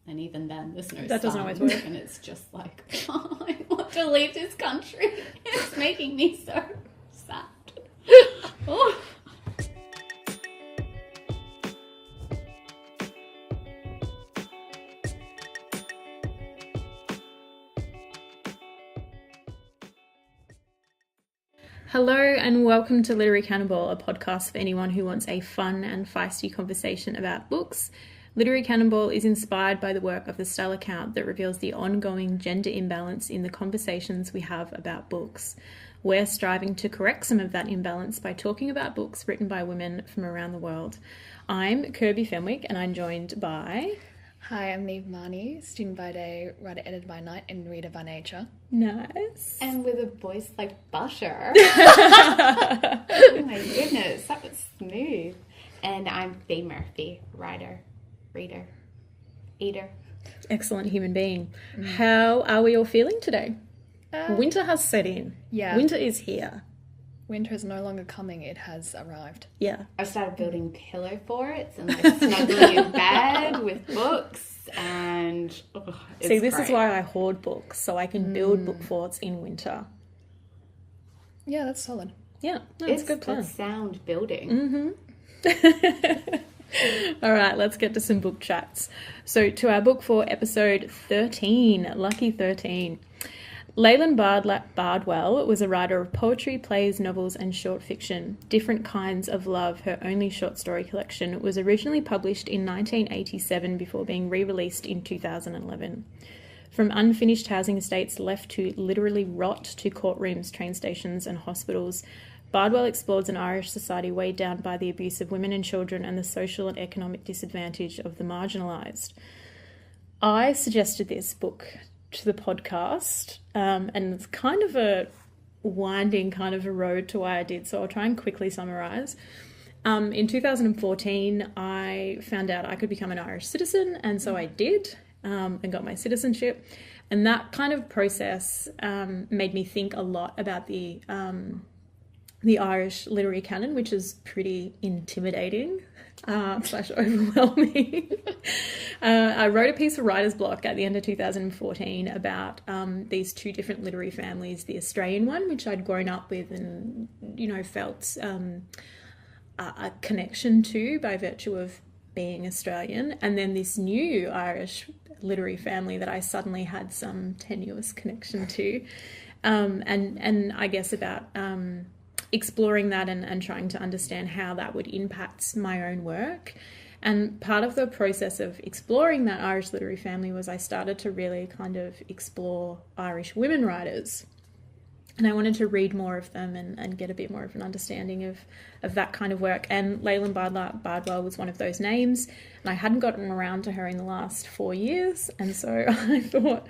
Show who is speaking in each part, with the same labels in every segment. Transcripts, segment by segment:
Speaker 1: And even then, there's no
Speaker 2: That doesn't always work.
Speaker 1: And it's just like, I want to leave this country. It's making me so sad. Oh.
Speaker 2: Hello and welcome to Literary Cannonball, a podcast for anyone who wants a fun and feisty conversation about books. Literary Cannonball is inspired by the work of the Style account that reveals the ongoing gender imbalance in the conversations we have about books. We're striving to correct some of that imbalance by talking about books written by women from around the world. I'm Kirby Fenwick and I'm joined by...
Speaker 3: Hi, I'm Neve Marnie, student by day, writer editor by night, and reader by nature.
Speaker 2: Nice.
Speaker 1: And with a voice like butter. Oh my goodness, that was smooth. And I'm Fee Murphy, writer, reader, eater.
Speaker 2: Excellent human being. How are we all feeling today? Winter has set in.
Speaker 3: Yeah.
Speaker 2: Winter is here.
Speaker 3: Winter is no longer coming, it has arrived.
Speaker 2: Yeah.
Speaker 1: I started building pillow forts and like snuggling in bed with books and it's
Speaker 2: See, this
Speaker 1: great.
Speaker 2: is why I hoard books, so I can build book forts in winter.
Speaker 3: Yeah, that's solid.
Speaker 2: Yeah, that's a good plan.
Speaker 1: It's sound building.
Speaker 2: All right, let's get to some book chats. So to our book for episode 13, lucky 13. Leland Bardwell was a writer of poetry, plays, novels and short fiction. Different Kinds of Love, her only short story collection, was originally published in 1987 before being re-released in 2011. From unfinished housing estates left to literally rot to courtrooms, train stations and hospitals, Bardwell explores an Irish society weighed down by the abuse of women and children and the social and economic disadvantage of the marginalised. I suggested this book to the podcast, and it's kind of a winding kind of a road to why I did, so I'll try and quickly summarise. In 2014, I found out I could become an Irish citizen, and so I did, and got my citizenship, and that kind of process made me think a lot about the Irish literary canon, which is pretty intimidating / overwhelming. I wrote a piece of writer's block at the end of 2014 about these two different literary families, the Australian one, which I'd grown up with and, you know, felt a connection to by virtue of being Australian, and then this new Irish literary family that I suddenly had some tenuous connection to, and I guess about exploring that and trying to understand how that would impact my own work. And part of the process of exploring that Irish literary family was I started to really kind of explore Irish women writers. And I wanted to read more of them and get a bit more of an understanding of that kind of work. And Leland Bardwell was one of those names. And I hadn't gotten around to her in the last 4 years. And so I thought,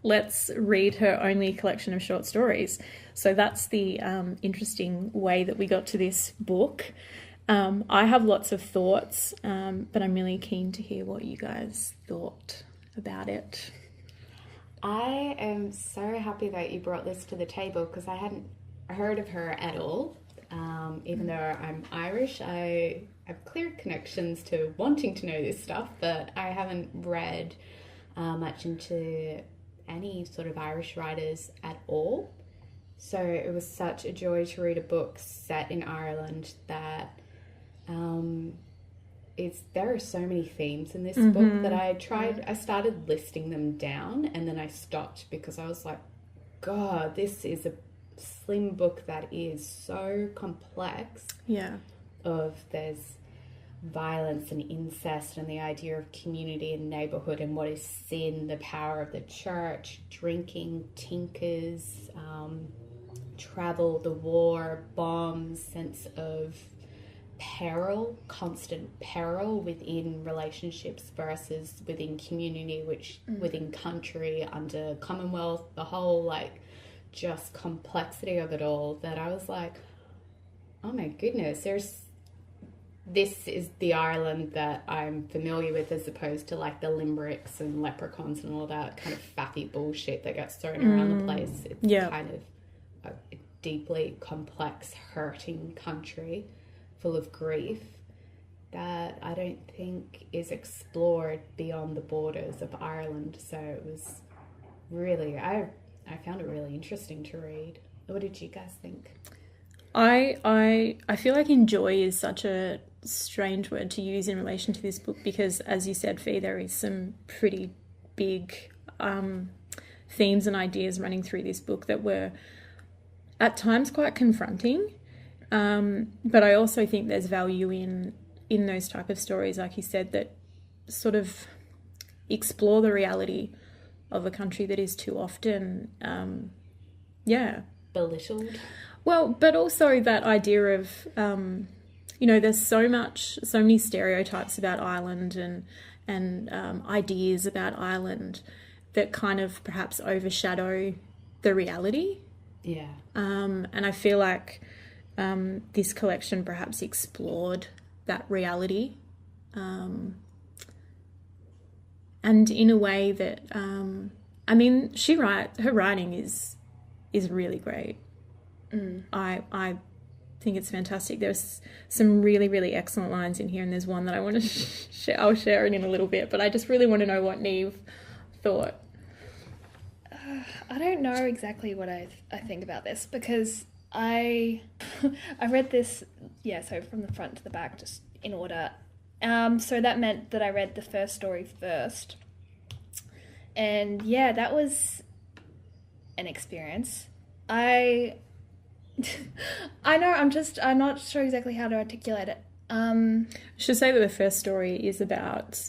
Speaker 2: let's read her only collection of short stories. So that's the interesting way that we got to this book. I have lots of thoughts, but I'm really keen to hear what you guys thought about it.
Speaker 1: I am so happy that you brought this to the table because I hadn't heard of her at all. Even though I'm Irish, I have clear connections to wanting to know this stuff, but I haven't read much into any sort of Irish writers at all. So it was such a joy to read a book set in Ireland that there are so many themes in this book that I started listing them down and then I stopped because I was like, God, this is a slim book that is so complex.
Speaker 2: Yeah.
Speaker 1: There's violence and incest and the idea of community and neighborhood and what is sin, the power of the church, drinking, tinkers, travel, the war, bombs, sense of peril, constant peril within relationships versus within community, which within country, under Commonwealth, the whole like just complexity of it all, that I was like, oh my goodness, this is the Ireland that I'm familiar with, as opposed to like the limericks and leprechauns and all that kind of faffy bullshit that gets thrown around the place. It's kind of deeply complex, hurting country full of grief. that I don't think is explored beyond the borders of Ireland. So it was really, I found it really interesting to read. What did you guys think?
Speaker 2: I feel like enjoy is such a strange word to use in relation to this book because, as you said, Fee, there is some pretty big themes and ideas running through this book that were at times quite confronting. But I also think there's value in those type of stories, like you said, that sort of explore the reality of a country that is too often,
Speaker 1: belittled.
Speaker 2: Well, but also that idea of, there's so many stereotypes about Ireland and ideas about Ireland that kind of perhaps overshadow the reality.
Speaker 1: Yeah.
Speaker 2: And I feel like this collection perhaps explored that reality, and in a way that, her writing is really great. I think it's fantastic. There's some really, really excellent lines in here, and there's one that I want to share. I'll share it in a little bit, but I just really want to know what Neve thought.
Speaker 3: I don't know exactly what I think about this because I read this, so from the front to the back, just in order. So that meant that I read the first story first. And yeah, that was an experience. I know, I'm not sure exactly how to articulate it.
Speaker 2: I should say that the first story is about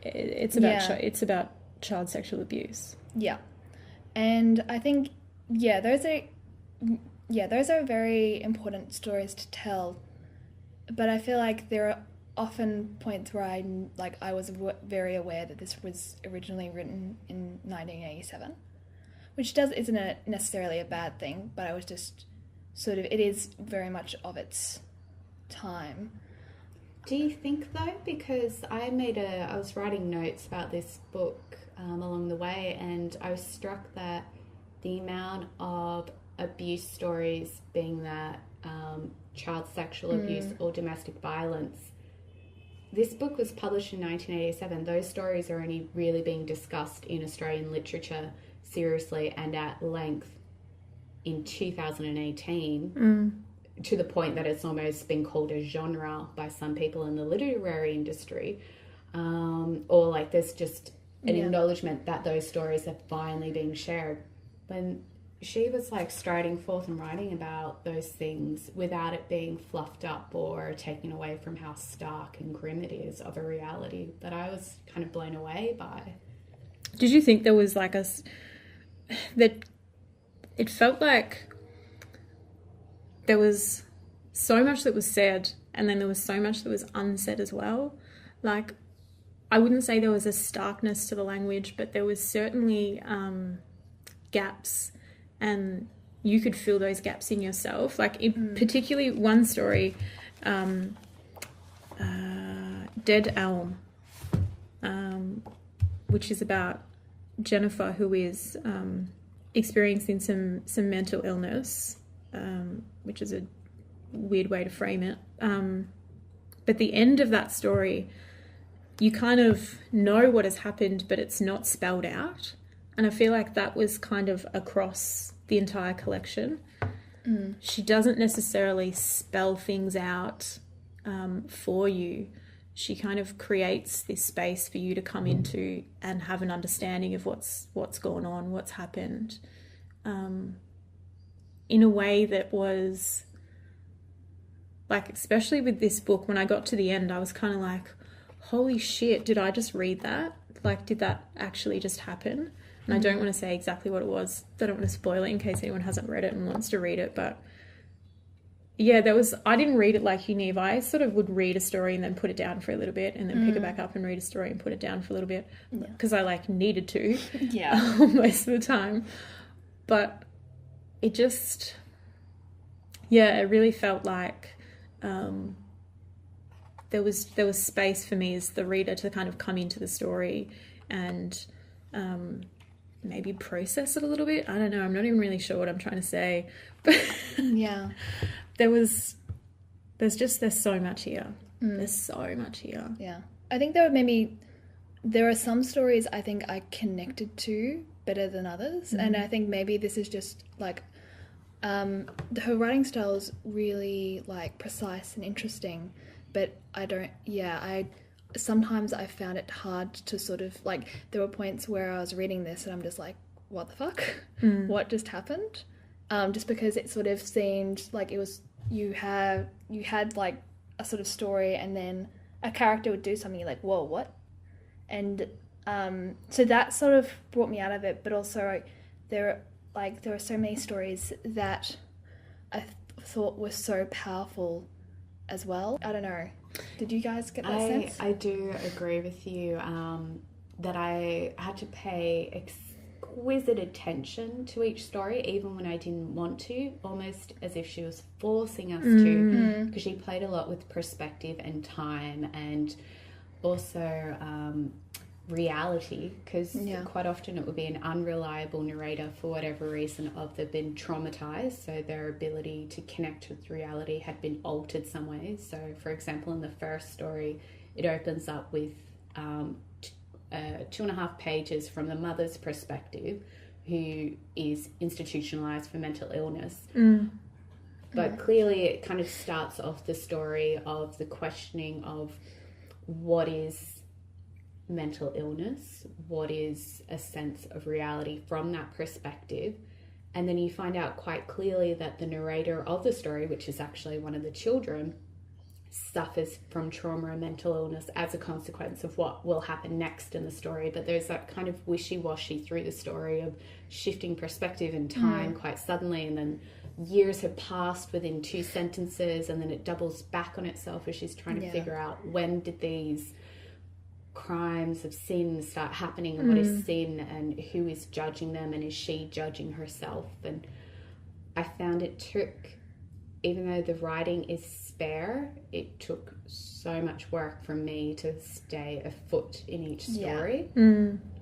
Speaker 2: it's about child sexual abuse.
Speaker 3: Yeah. And I think those are very important stories to tell. But I feel like there are often points where I was very aware that this was originally written in 1987. Which isn't necessarily a bad thing, but I was just sort of, it is very much of its time.
Speaker 1: Do you think though, because I was writing notes about this book along the way, and I was struck that the amount of abuse stories, being that child sexual abuse or domestic violence, this book was published in 1987. Those stories are only really being discussed in Australian literature seriously and at length in 2018, to the point that it's almost been called a genre by some people in the literary industry, or like there's just an acknowledgement that those stories are finally being shared. When she was like striding forth and writing about those things without it being fluffed up or taken away from how stark and grim it is of a reality that I was kind of blown away by.
Speaker 2: Did you think there was like that it felt like there was so much that was said and then there was so much that was unsaid as well? Like, I wouldn't say there was a starkness to the language, but there was certainly gaps, and you could feel those gaps in yourself. Like, particularly one story, Dead Elm, which is about Jennifer, who is experiencing some mental illness, which is a weird way to frame it. But the end of that story, you kind of know what has happened, but it's not spelled out. And I feel like that was kind of across the entire collection. She doesn't necessarily spell things out for you. She kind of creates this space for you to come into and have an understanding of what's gone on, what's happened, in a way that was like, especially with this book, when I got to the end, I was kind of like, holy shit, did I just read that? Like, did that actually just happen? And I don't want to say exactly what it was. I don't want to spoil it in case anyone hasn't read it and wants to read it. But yeah, I didn't read it like you, Neve. I sort of would read a story and then put it down for a little bit and then pick it back up and read a story and put it down for a little bit because I like needed to most of the time. But it just, it really felt like there was space for me as the reader to kind of come into the story and maybe process it a little bit. I don't know. I'm not even really sure what I'm trying to say. But
Speaker 3: yeah.
Speaker 2: there's so much here. There's so much here.
Speaker 3: Yeah. I think there are some stories I think I connected to better than others. And I think maybe this is just like, her writing style is really like precise and interesting, but sometimes I found it hard to sort of like, there were points where I was reading this and I'm just like, what the fuck? What just happened? Just because it sort of seemed like it was, you had like a sort of story and then a character would do something, you're like, whoa, what? And so that sort of brought me out of it, but also there are so many stories that I thought were so powerful as well. I don't know. Did you guys get that sense?
Speaker 1: I do agree with you that I had to pay exquisite attention to each story, even when I didn't want to, almost as if she was forcing us to, because she played a lot with perspective and time and also reality, because quite often it would be an unreliable narrator for whatever reason, of they've been traumatized, so their ability to connect with reality had been altered some ways. So for example, in the first story, it opens up with 2.5 pages from the mother's perspective, who is institutionalized for mental illness. But clearly it kind of starts off the story of the questioning of what is mental illness, what is a sense of reality from that perspective. And then you find out quite clearly that the narrator of the story, which is actually one of the children, suffers from trauma and mental illness as a consequence of what will happen next in the story. But there's that kind of wishy-washy through the story of shifting perspective and time quite suddenly, and then years have passed within 2 sentences, and then it doubles back on itself as she's trying to figure out, when did these crimes of sin start happening, and what is sin, and who is judging them, and is she judging herself? And I found it took, even though the writing is spare, it took so much work from me to stay afoot in each story.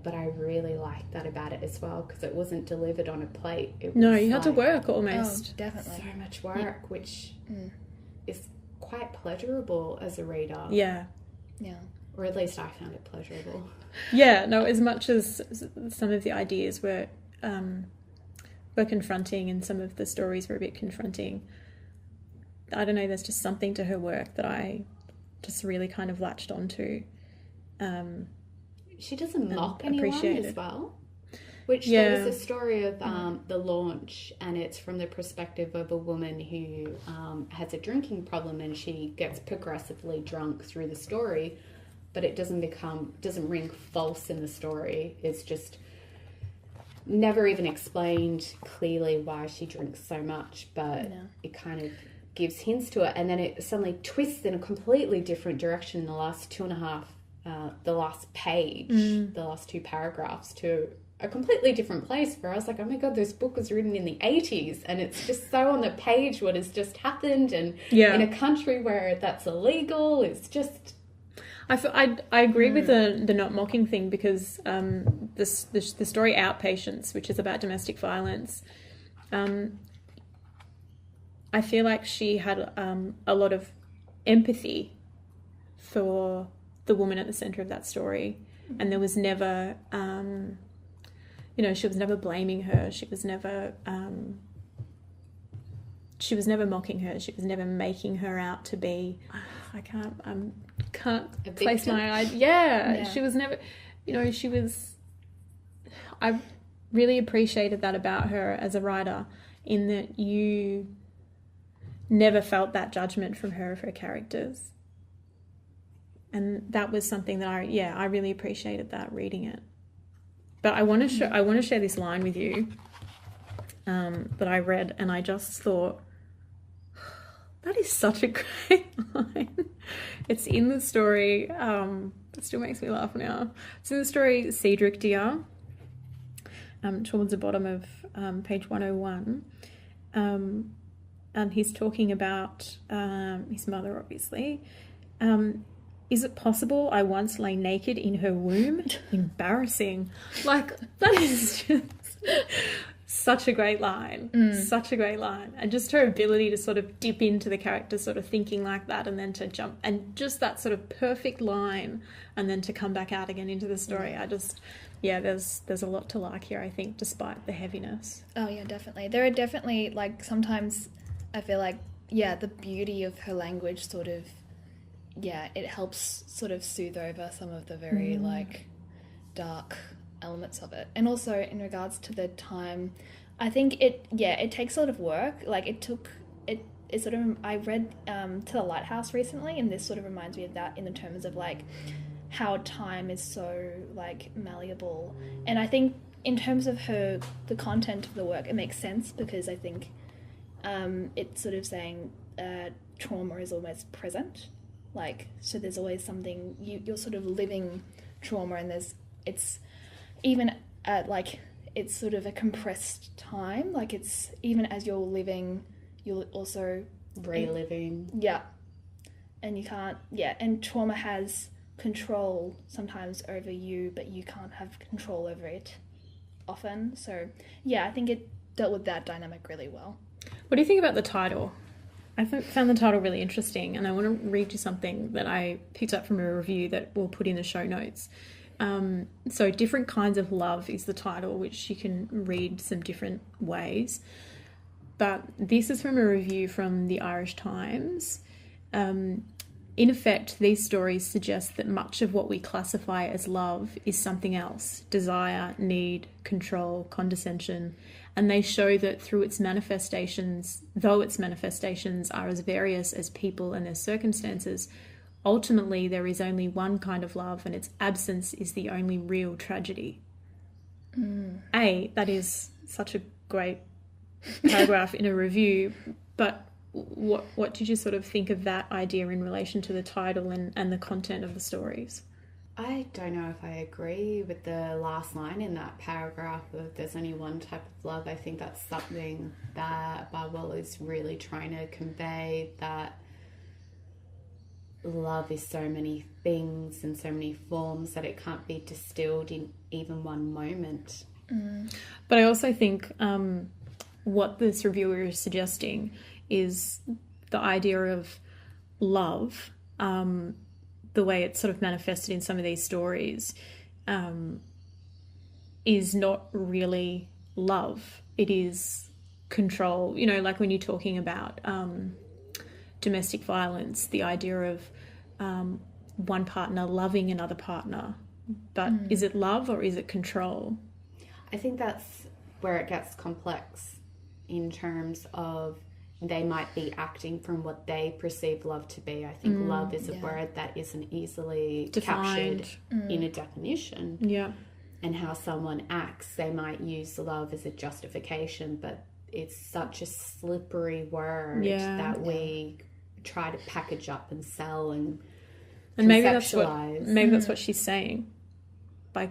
Speaker 1: But I really liked that about it as well, because it wasn't delivered on a plate.
Speaker 2: You had to work almost.
Speaker 3: Oh, definitely.
Speaker 1: So much work, which is quite pleasurable as a reader.
Speaker 2: Yeah.
Speaker 1: Or at least I found it pleasurable.
Speaker 2: Yeah, no, as much as some of the ideas were confronting and some of the stories were a bit confronting, I don't know, there's just something to her work that I just really kind of latched onto.
Speaker 1: She doesn't mock anyone as well. Which there was a story of the launch, and it's from the perspective of a woman who has a drinking problem, and she gets progressively drunk through the story, but it doesn't ring false in the story. It's just never even explained clearly why she drinks so much, but it kind of gives hints to it, and then it suddenly twists in a completely different direction in the last 2.5, the last page, the last 2 paragraphs, to a completely different place, where I was like, oh my god, this book was written in the 80s, and it's just so on the page what has just happened, and in a country where that's illegal, it's just...
Speaker 2: I agree with the not mocking thing, because the story Outpatients, which is about domestic violence, I feel like she had a lot of empathy for the woman at the centre of that story, and there was never, she was never blaming her. She was never mocking her. She was never making her out to be. I can't place my idea. Yeah, she was never. She was. I really appreciated that about her as a writer, in that you never felt that judgment from her of her characters, and that was something that I really appreciated that reading it. But I want to share this line with you that I read, and I just thought, that is such a great line. It's in the story. It still makes me laugh now. It's in the story Cedric Dear, towards the bottom of page 101. And he's talking about his mother, obviously. Is it possible I once lay naked in her womb? Embarrassing. Like, that is just such a great line. Such a great line. And just her ability to sort of dip into the character sort of thinking like that and then to jump, and just that sort of perfect line and then to come back out again into the story. I just, there's a lot to like here, I think, despite the heaviness.
Speaker 3: Oh, yeah, definitely. There are definitely, like, sometimes I feel like, the beauty of her language sort of, it helps sort of soothe over some of the very, like, dark elements of it. And also in regards to the time, I think it takes a lot of work. Like, it sort of, I read To the Lighthouse recently, and this sort of reminds me of that in the terms of, like, how time is so, like, malleable. And I think in terms of the content of the work, it makes sense, because I think it's sort of saying trauma is always present. Like, so there's always something, you're sort of living trauma, and it's even at, like, it's sort of a compressed time. Like, it's, even as you're living, you're also
Speaker 1: reliving.
Speaker 3: And you can't, and trauma has control sometimes over you, but you can't have control over it often. So, I think it dealt with that dynamic really well.
Speaker 2: What do you think about the title? I found the title really interesting, and I want to read you something that I picked up from a review that we'll put in the show notes. So Different Kinds of Love is the title, which you can read some different ways. But this is from a review from the Irish Times. In effect, these stories suggest that much of what we classify as love is something else: desire, need, control, condescension. And they show that though its manifestations are as various as people and their circumstances, ultimately there is only one kind of love, and its absence is the only real tragedy. That is such a great paragraph in a review, but what did you sort of think of that idea in relation to the title and the content of the stories?
Speaker 1: I don't know if I agree with the last line in that paragraph of there's only one type of love. I think that's something that Bardwell is really trying to convey, that love is so many things and so many forms that it can't be distilled in even one moment.
Speaker 2: But I also think what this reviewer is suggesting is the idea of love, the way it's sort of manifested in some of these stories, is not really love. It is control. You know, like when you're talking about domestic violence, the idea of one partner loving another partner. But is it love or is it control?
Speaker 1: I think that's where it gets complex, in terms of they might be acting from what they perceive love to be. I think love is a word that isn't easily
Speaker 2: defined,
Speaker 1: captured in a definition.
Speaker 2: Yeah.
Speaker 1: And how someone acts, they might use love as a justification, but it's such a slippery word that we try to package up and sell and
Speaker 2: maybe
Speaker 1: conceptualize.
Speaker 2: That's what she's saying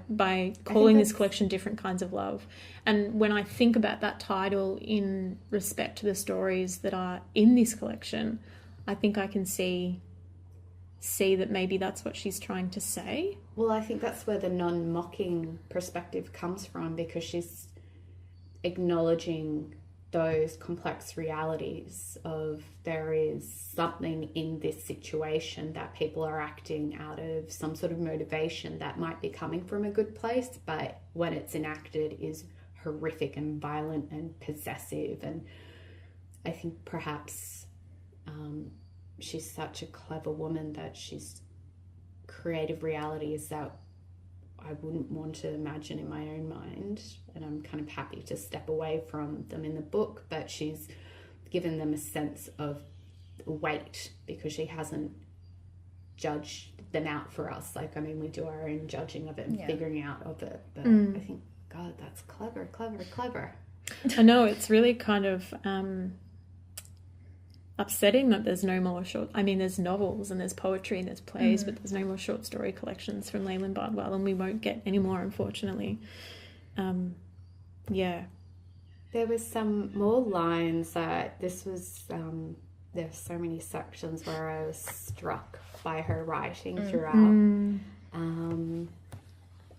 Speaker 2: by calling this collection Different Kinds of Love. And when I think about that title in respect to the stories that are in this collection, I think I can see that maybe that's what she's trying to say.
Speaker 1: Well, I think that's where the non-mocking perspective comes from, because she's acknowledging those complex realities of there is something in this situation that people are acting out of some sort of motivation that might be coming from a good place, but when it's enacted is horrific and violent and possessive. And I think perhaps she's such a clever woman that she's creative realities that I wouldn't want to imagine in my own mind, and I'm kind of happy to step away from them in the book, but she's given them a sense of weight because she hasn't judged them out for us. Like, I mean, we do our own judging of it and figuring out of it, but I think, God, that's clever.
Speaker 2: I know, it's really kind of upsetting that there's no more there's novels and there's poetry and there's plays, but there's no more short story collections from Leland Bardwell, and we won't get any more, unfortunately.
Speaker 1: There was some more lines that this was, there's so many sections where I was struck by her writing throughout.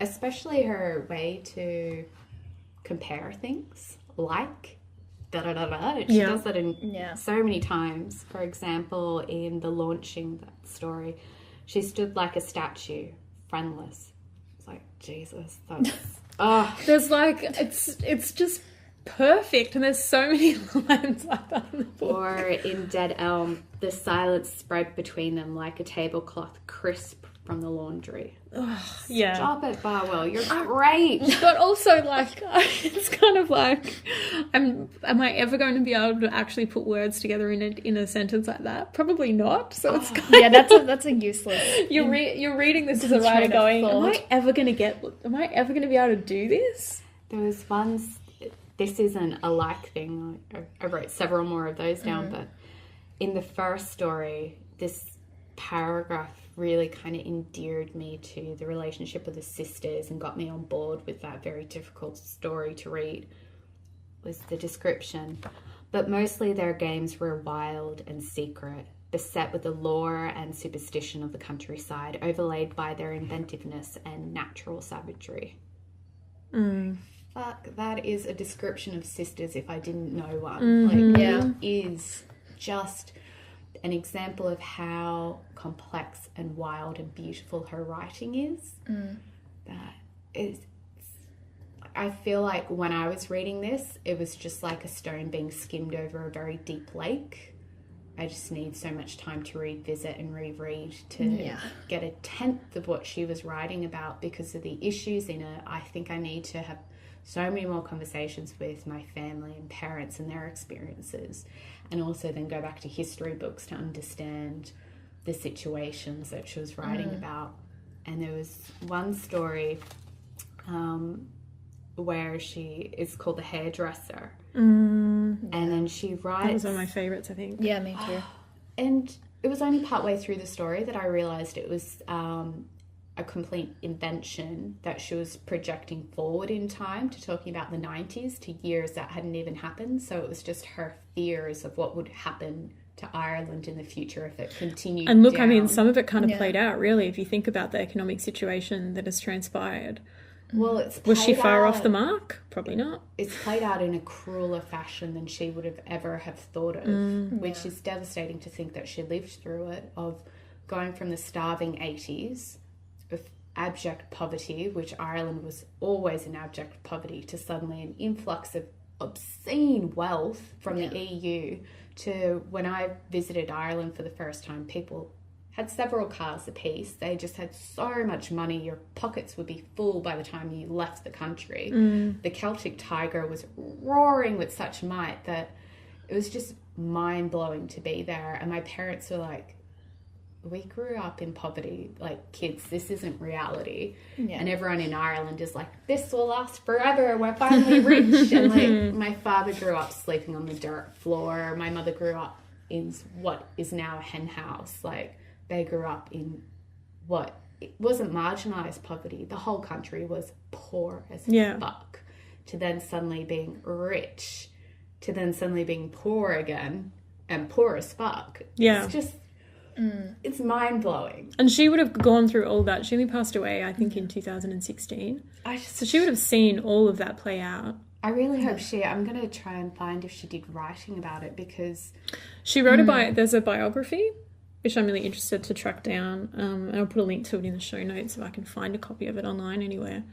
Speaker 1: Especially her way to compare things. like da da da da. She does that in so many times. For example, in the launching that story, she stood like a statue, friendless. It's like, Jesus, that's
Speaker 2: There's like it's just perfect, and there's so many lines like that in the book.
Speaker 1: Or in Dead Elm, the silence spread between them like a tablecloth crisp from the laundry.
Speaker 2: Yeah.
Speaker 1: Stop it, Bardwell. You're great.
Speaker 2: But also, like, it's kind of like, am I ever going to be able to actually put words together in a sentence like that? Probably not. So it's kind
Speaker 3: of, that's a useless.
Speaker 2: You're reading this as a writer going, am I ever going to be able to do this?
Speaker 1: There was once. This isn't a like thing. I wrote several more of those down, but in the first story, this paragraph really kind of endeared me to the relationship of the sisters and got me on board with that very difficult story to read, was the description. But mostly their games were wild and secret, beset with the lore and superstition of the countryside, overlaid by their inventiveness and natural savagery. Fuck, that is a description of sisters if I didn't know one. It is just an example of how complex and wild and beautiful her writing is. That is, I feel like when I was reading this, it was just like a stone being skimmed over a very deep lake. I just need so much time to revisit and reread to get a tenth of what she was writing about because of the issues in it. I think I need to have so many more conversations with my family and parents and their experiences, and also then go back to history books to understand the situations that she was writing about. And there was one story where she is called The Hairdresser, and then she writes...
Speaker 2: That was one of my favourites, I think.
Speaker 3: Yeah, me too.
Speaker 1: And it was only partway through the story that I realised it was a complete invention, that she was projecting forward in time to talking about the 90s, to years that hadn't even happened. So it was just her fears of what would happen to Ireland in the future if it continued.
Speaker 2: And look,
Speaker 1: down.
Speaker 2: I mean, some of it kind of played out, really, if you think about the economic situation that has transpired.
Speaker 1: Well,
Speaker 2: was she far off the mark? Probably not.
Speaker 1: It's played out in a crueler fashion than she would have ever have thought of, which is devastating to think that she lived through it, of going from the starving 80s of abject poverty, which Ireland was always in abject poverty, to suddenly an influx of obscene wealth from the EU, to when I visited Ireland for the first time, people had several cars apiece. They just had so much money. Your pockets would be full by the time you left the country. The Celtic tiger was roaring with such might that it was just mind-blowing to be there. And my parents were like, we grew up in poverty, like, kids, this isn't reality. And everyone in Ireland is like, this will last forever, we're finally rich. And like, my father grew up sleeping on the dirt floor. My mother grew up in what is now a hen house. Like, they grew up in what, it wasn't marginalised poverty. The whole country was poor as fuck. To then suddenly being rich, to then suddenly being poor again, and poor as fuck. It's just... it's mind-blowing.
Speaker 2: And she would have gone through all that. She only passed away, I think, in 2016. So she would have seen all of that play out.
Speaker 1: I really hope I'm going to try and find if she did writing about it, because...
Speaker 2: She wrote there's a biography, which I'm really interested to track down. And I'll put a link to it in the show notes if I can find a copy of it online anywhere.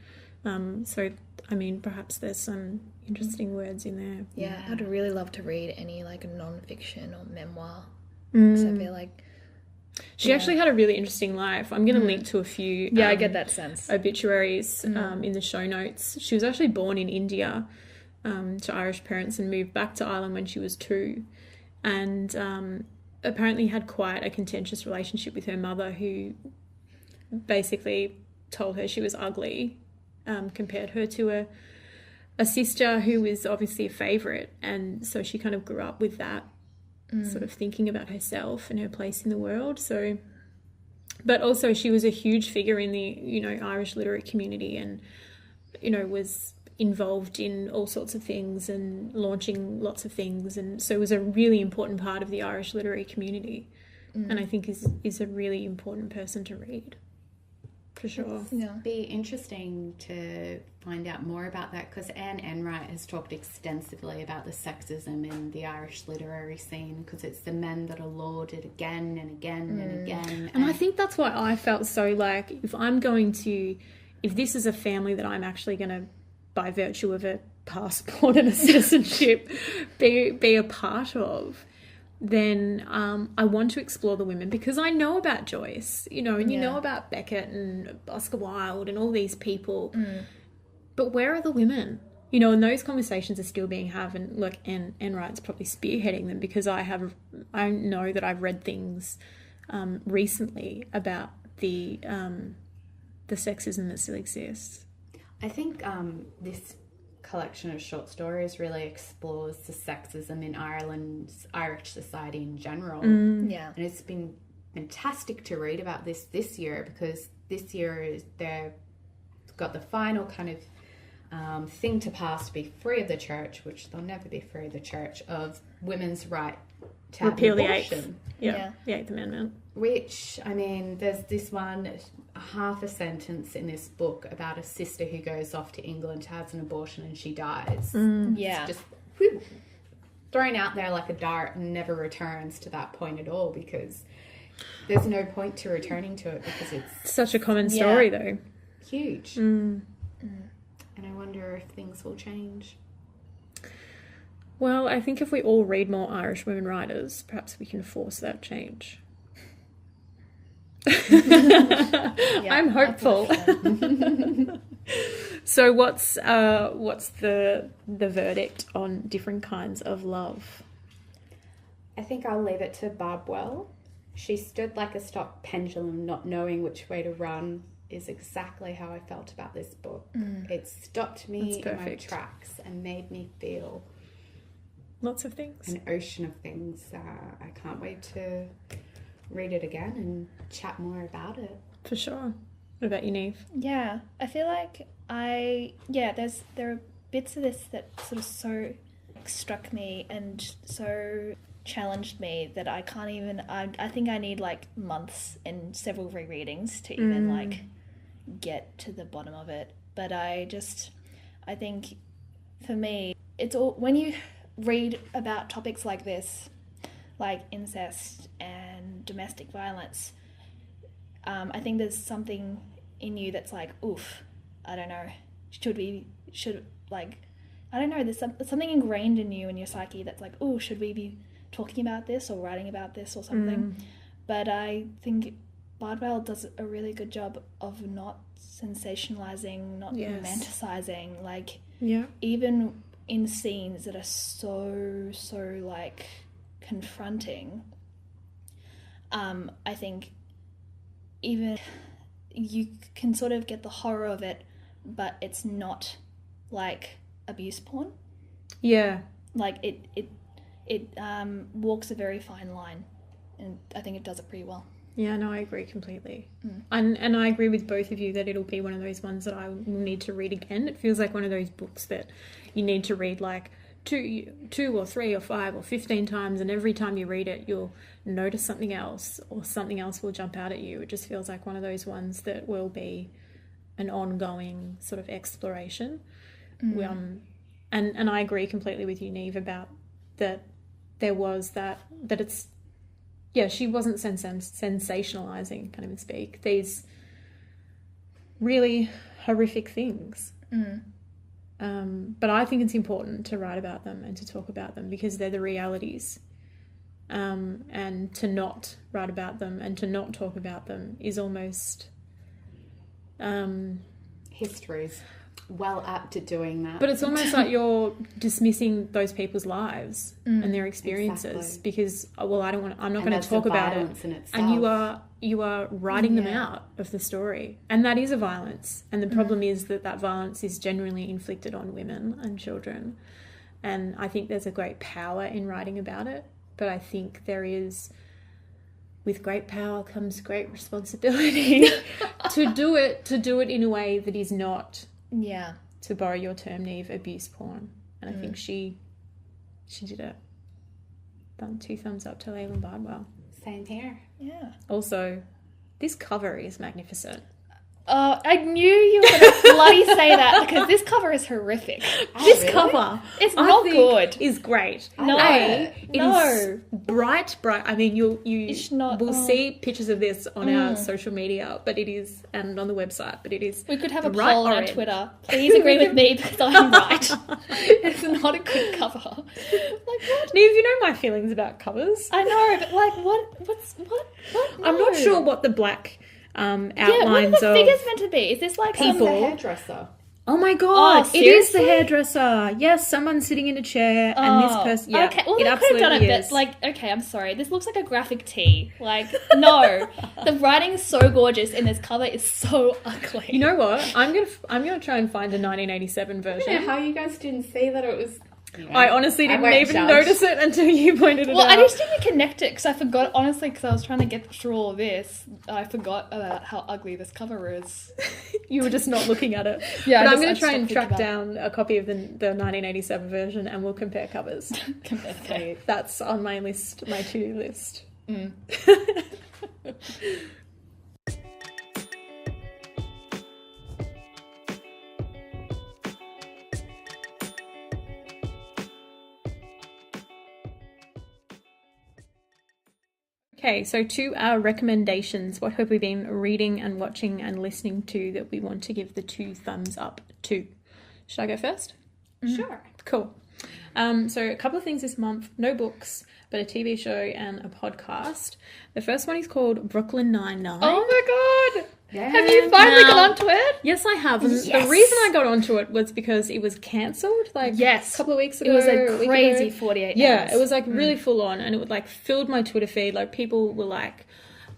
Speaker 2: So, I mean, perhaps there's some interesting words in there.
Speaker 3: Yeah, I'd really love to read any, like, non-fiction or memoir. Because I feel like...
Speaker 2: She actually had a really interesting life. I'm going to link to a few
Speaker 3: I get that sense.
Speaker 2: obituaries in the show notes. She was actually born in India to Irish parents and moved back to Ireland when she was 2, and apparently had quite a contentious relationship with her mother, who basically told her she was ugly, compared her to a sister who was obviously a favourite, and so she kind of grew up with that sort of thinking about herself and her place in the world. So, but also she was a huge figure in the, Irish literary community, and, was involved in all sorts of things and launching lots of things. And so it was a really important part of the Irish literary community, and I think is a really important person to read. For sure.
Speaker 3: Yeah.
Speaker 1: Be interesting to find out more about that, because Anne Enright has talked extensively about the sexism in the Irish literary scene, because it's the men that are lauded again and again and again.
Speaker 2: And I think that's why I felt so like, if this is a family that I'm actually going to, by virtue of a passport and a citizenship, be a part of, then I want to explore the women, because I know about Joyce, you know, and you know about Beckett and Oscar Wilde and all these people. But where are the women? You know, and those conversations are still being had. And look, Anne Enright's probably spearheading them, because I know that I've read things recently about the sexism that still exists.
Speaker 1: I think this collection of short stories really explores the sexism in Irish society in general.
Speaker 3: Yeah.
Speaker 1: And it's been fantastic to read about this year, because this year they've got the final kind of thing to pass to be free of the church, which they'll never be free of the church, of women's right to have
Speaker 2: Repeal the
Speaker 1: abortion.
Speaker 2: the Eighth Amendment.
Speaker 1: Which, I mean, there's this one, half a sentence in this book about a sister who goes off to England, has an abortion, and she dies.
Speaker 3: Yeah.
Speaker 1: It's just thrown out there like a dart and never returns to that point at all, because there's no point to returning to it, because it's
Speaker 2: Such a common story, though.
Speaker 1: huge. And I wonder if things will change.
Speaker 2: Well, I think if we all read more Irish women writers, perhaps we can force that change. I'm hopeful. So what's the verdict on different kinds of love?
Speaker 1: I think I'll leave it to Bardwell. She stood like a stopped pendulum, not knowing which way to run, is exactly how I felt about this book. It stopped me in my tracks and made me feel
Speaker 2: lots of things.
Speaker 1: An ocean of things. I can't wait to read it again and chat more about it.
Speaker 2: For sure. What about you, Neve?
Speaker 3: Yeah, I feel like there are bits of this that sort of so struck me and so challenged me that I can't even, I think I need like months and several rereadings to even like get to the bottom of it. But I think for me, it's all, when you read about topics like this, like incest and domestic violence, I think there's something in you that's like, oof, I don't know, I don't know, there's something ingrained in you and your psyche that's like, oh, should we be talking about this or writing about this or something? But I think Bardwell does a really good job of not sensationalizing, not romanticizing, like even in scenes that are so like confronting, I think even you can sort of get the horror of it, but it's not like abuse porn.
Speaker 2: Yeah.
Speaker 3: Like it walks a very fine line, and I think it does it pretty well.
Speaker 2: Yeah, no, I agree completely. And I agree with both of you that it'll be one of those ones that I will need to read again. It feels like one of those books that you need to read like two or 3 or 5 or 15 times, and every time you read it you'll notice something else, or something else will jump out at you. It just feels like one of those ones that will be an ongoing sort of exploration. And I agree completely with you, Neve, about that there was that it's, she wasn't sensationalizing, can't even speak, these really horrific things. But I think it's important to write about them and to talk about them because they're the realities. And to not write about them and to not talk about them is almost...
Speaker 1: history's well apt at doing that.
Speaker 2: But it's almost like you're dismissing those people's lives and their experiences because, I'm not going to talk about it. And you are writing them out of the story. And that is a violence. And the problem is that violence is generally inflicted on women and children. And I think there's a great power in writing about it. But I think there is, with great power comes great responsibility to do it in a way that is not, to borrow your term, Neve, abuse porn. And I think she did it. 2 thumbs up to Leland Bardwell.
Speaker 1: Same here.
Speaker 3: Yeah.
Speaker 2: Also, this cover is magnificent.
Speaker 3: Oh, I knew you were going to bloody say that because this cover is horrific.
Speaker 2: This
Speaker 1: really?
Speaker 2: cover,
Speaker 3: It's
Speaker 2: I
Speaker 3: not
Speaker 2: think,
Speaker 3: good.
Speaker 2: is great.
Speaker 3: No,
Speaker 2: It
Speaker 3: no.
Speaker 2: is bright. I mean, you
Speaker 3: It's not-
Speaker 2: will see pictures of this on our social media, but it is, and on the website, but it is.
Speaker 3: We could have a
Speaker 2: bright
Speaker 3: poll on our
Speaker 2: orange.
Speaker 3: Twitter. Please agree with me because I'm right. It's not a good cover. Like, what?
Speaker 2: Neve, you know my feelings about covers.
Speaker 3: I know, but like, what?
Speaker 2: I'm not
Speaker 3: No.
Speaker 2: sure what the black outlines
Speaker 3: Yeah, what are the
Speaker 2: of
Speaker 3: figures meant to be? Is this like
Speaker 2: people.
Speaker 1: The hairdresser.
Speaker 2: Oh my god!
Speaker 3: Oh,
Speaker 2: It is the
Speaker 3: seriously?
Speaker 2: hairdresser. Yes, someone sitting in a chair, and this person. Yeah,
Speaker 3: okay, well,
Speaker 2: it
Speaker 3: they could have done
Speaker 2: absolutely
Speaker 3: it,
Speaker 2: is.
Speaker 3: but like, okay, I'm sorry. This looks like a graphic tee. Like, no, the writing is so gorgeous, and this cover is so ugly.
Speaker 2: You know what? I'm gonna try and find a 1987 version.
Speaker 1: Yeah, how you guys didn't see that it was...
Speaker 2: I honestly didn't
Speaker 1: won't
Speaker 2: even
Speaker 1: judge.
Speaker 2: notice it until you pointed it
Speaker 3: Well,
Speaker 2: out.
Speaker 3: I just didn't connect it because I forgot, honestly, because I was trying to get through all this. I forgot about how ugly this cover is.
Speaker 2: You were just not looking at it.
Speaker 3: Yeah,
Speaker 2: but
Speaker 3: I
Speaker 2: I'm
Speaker 3: just-
Speaker 2: going
Speaker 3: I
Speaker 2: to try
Speaker 3: just
Speaker 2: and
Speaker 3: stopped
Speaker 2: track
Speaker 3: thinking
Speaker 2: down a copy of the 1987 version, and we'll compare covers.
Speaker 3: Okay.
Speaker 2: That's on my list, my to-do list. Okay, so to our recommendations, what have we been reading and watching and listening to that we want to give the 2 thumbs up to? Should I go first?
Speaker 1: Sure.
Speaker 2: Cool. So a couple of things this month, no books, but a TV show and a podcast. The first one is called Brooklyn Nine-Nine.
Speaker 3: Oh my god!
Speaker 1: Yeah.
Speaker 3: Have you finally
Speaker 2: Now-
Speaker 3: got onto it?
Speaker 2: Yes, I have. And
Speaker 3: Yes.
Speaker 2: the reason I got onto it was because it was cancelled, like
Speaker 3: Yes.
Speaker 2: a couple of weeks ago.
Speaker 3: It was
Speaker 2: a
Speaker 3: a
Speaker 2: week
Speaker 3: crazy
Speaker 2: ago.
Speaker 3: 48 hours.
Speaker 2: Yeah, it was like really full on, and it would like filled my Twitter feed. Like people were like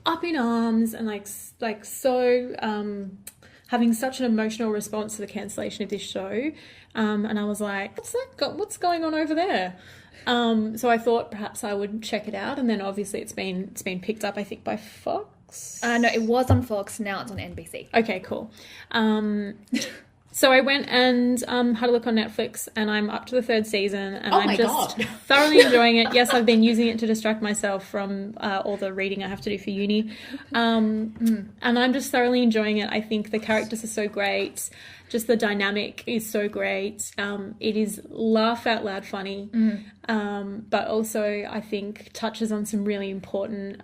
Speaker 2: up in arms and like so having such an emotional response to the cancellation of this show. And I was like, what's going on over there? So I thought perhaps I would check it out, and then obviously it's been picked up, I think, by Fox.
Speaker 3: No, it was on Fox. Now it's on NBC.
Speaker 2: Okay, cool. So I went and had a look on Netflix, and I'm up to the 3rd season, and
Speaker 1: Oh
Speaker 2: I'm
Speaker 1: my
Speaker 2: just
Speaker 1: God.
Speaker 2: thoroughly enjoying it. Yes, I've been using it to distract myself from all the reading I have to do for uni, and I'm just thoroughly enjoying it. I think the characters are so great. Just the dynamic is so great. It is laugh out loud funny, but also I think touches on some really important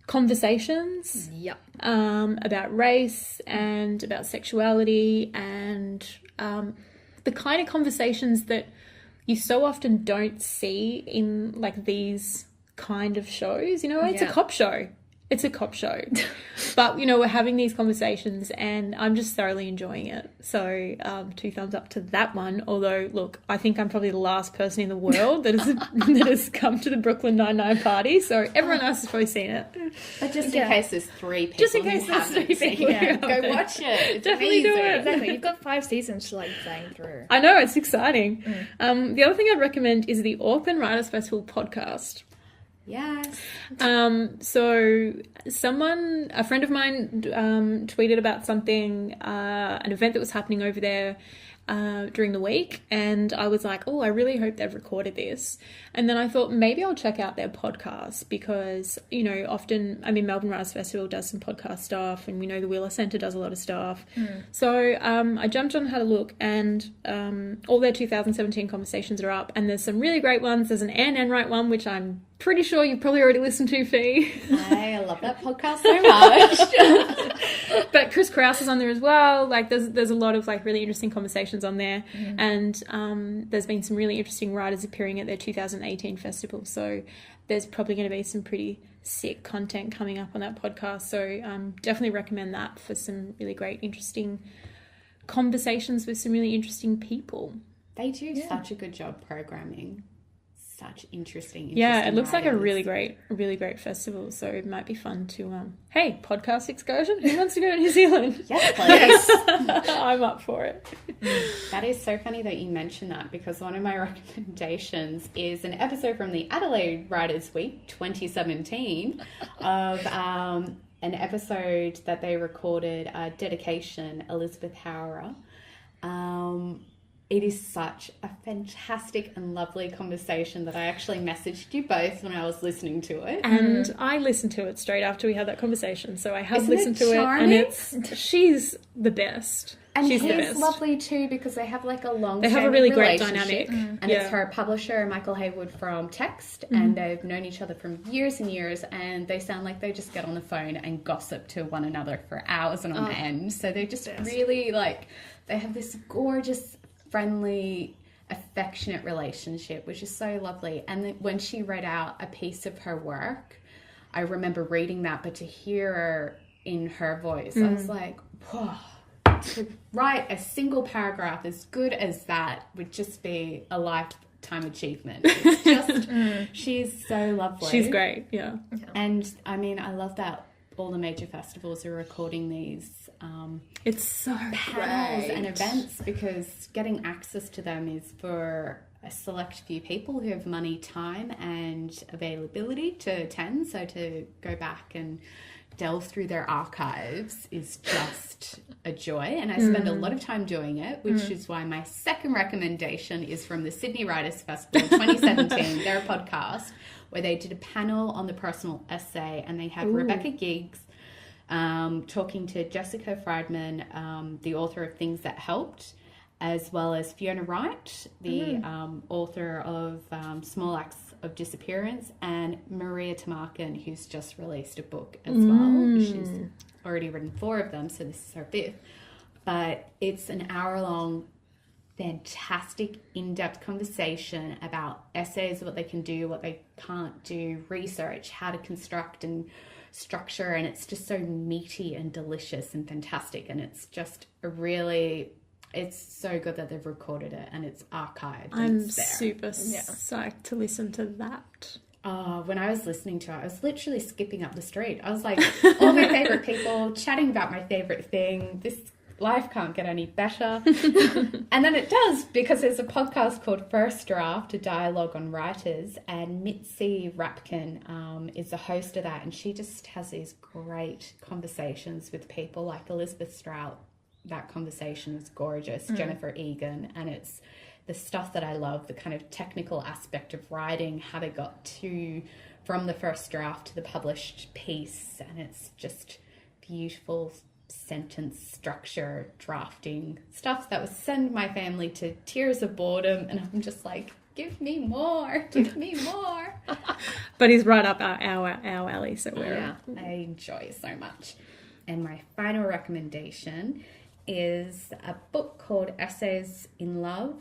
Speaker 2: conversations
Speaker 3: Yep.
Speaker 2: about race and about sexuality and the kind of conversations that you so often don't see in like these kind of shows. You know, it's a
Speaker 3: Yeah.
Speaker 2: cop show. It's a cop show. But, you know, we're having these conversations and I'm just thoroughly enjoying it. So 2 thumbs up to that one. Although, look, I think I'm probably the last person in the world that has come to the Brooklyn Nine-Nine party. So everyone else has probably seen it.
Speaker 1: But just in
Speaker 3: Yeah. case
Speaker 1: there's 3 people
Speaker 2: Just in case
Speaker 1: who
Speaker 2: there's
Speaker 1: haven't
Speaker 2: 3
Speaker 1: seen
Speaker 2: people who
Speaker 1: it,
Speaker 2: haven't.
Speaker 1: go watch it. It's
Speaker 2: Definitely do
Speaker 1: amazing.
Speaker 2: it.
Speaker 3: Exactly. You've got 5 seasons to like bang through.
Speaker 2: I know, it's exciting. The other thing I'd recommend is the Auckland Writers Festival podcast.
Speaker 1: Yes.
Speaker 2: So a friend of mine tweeted about something, an event that was happening over there during the week, and I was like, oh, I really hope they've recorded this. And then I thought maybe I'll check out their podcast because, you know, often, I mean, Melbourne Writers Festival does some podcast stuff, and we know the Wheeler Centre does a lot of stuff. So I jumped on and had a look, and all their 2017 conversations are up, and there's some really great ones. There's an Anne Enright one, which I'm pretty sure you've probably already listened to, Fee.
Speaker 1: I love that podcast so much.
Speaker 2: But Chris Kraus is on there as well. Like there's a lot of like really interesting conversations on there, and there's been some really interesting writers appearing at their 2018 festival. So there's probably going to be some pretty sick content coming up on that podcast. So definitely recommend that for some really great, interesting conversations with some really interesting people.
Speaker 1: They do such a good job programming. Such interesting
Speaker 2: Yeah, it looks like a
Speaker 1: writers.
Speaker 2: really great festival. So it might be fun to hey, podcast excursion. Who wants to go to New Zealand?
Speaker 1: Yes, please.
Speaker 2: I'm up for it.
Speaker 1: That is so funny that you mentioned that, because one of my recommendations is an episode from the Adelaide Writers Week 2017 of an episode that they recorded, Dedication, Elizabeth Howrer. it is such a fantastic and lovely conversation that I actually messaged you both when I was listening to it.
Speaker 2: And I listened to it straight after we had that conversation. So I have
Speaker 1: Isn't
Speaker 2: listened
Speaker 1: it
Speaker 2: to
Speaker 1: charming?
Speaker 2: it, and she's the best.
Speaker 1: And
Speaker 2: she's the
Speaker 1: he's
Speaker 2: best.
Speaker 1: lovely too, because they have like a long
Speaker 2: They have a really great
Speaker 1: relationship.
Speaker 2: dynamic.
Speaker 1: And it's her publisher, Michael Haywood from Text, and they've known each other for years and years, and they sound like they just get on the phone and gossip to one another for hours and on end. So they're just really like, they have this gorgeous, friendly, affectionate relationship, which is so lovely. And then when she read out a piece of her work, I remember reading that, but to hear her in her voice, I was like, whoa. To write a single paragraph as good as that would just be a lifetime achievement. It's just, she's so lovely.
Speaker 2: She's great, yeah.
Speaker 1: And I mean, I love that all the major festivals are recording these
Speaker 2: It's so
Speaker 1: panels
Speaker 2: great.
Speaker 1: and events, because getting access to them is for a select few people who have money, time and availability to attend. So to go back and delve through their archives is just a joy, and I spend a lot of time doing it, which is why my second recommendation is from the Sydney Writers Festival 2017, their podcast, where they did a panel on the personal essay, and they had Rebecca Giggs talking to Jessica Friedman, the author of Things That Helped, as well as Fiona Wright, the author of Small Acts of Disappearance, and Maria Tamarkin, who's just released a book as well. She's already written 4 of them, so this is her 5th. But it's an hour-long, fantastic, in-depth conversation about essays, what they can do, what they can't do, research, how to construct and structure, and it's just so meaty and delicious and fantastic, and it's just a really... It's so good that they've recorded it and it's archived.
Speaker 2: I'm
Speaker 1: it's there.
Speaker 2: super psyched to listen to that.
Speaker 1: When I was listening to it, I was literally skipping up the street. I was like, all my favourite people, chatting about my favourite thing. This life can't get any better. And then it does, because there's a podcast called First Draft, a dialogue on writers, and Mitzi Rapkin is the host of that, and she just has these great conversations with people like Elizabeth Strout. That conversation is gorgeous. Jennifer Egan, and it's the stuff that I love, the kind of technical aspect of writing, how they got from the first draft to the published piece, and it's just beautiful sentence structure, drafting, stuff that would send my family to tears of boredom, and I'm just like, give me more.
Speaker 2: But he's right up our alley, so
Speaker 1: I enjoy it so much. And my final recommendation is a book called Essays in Love,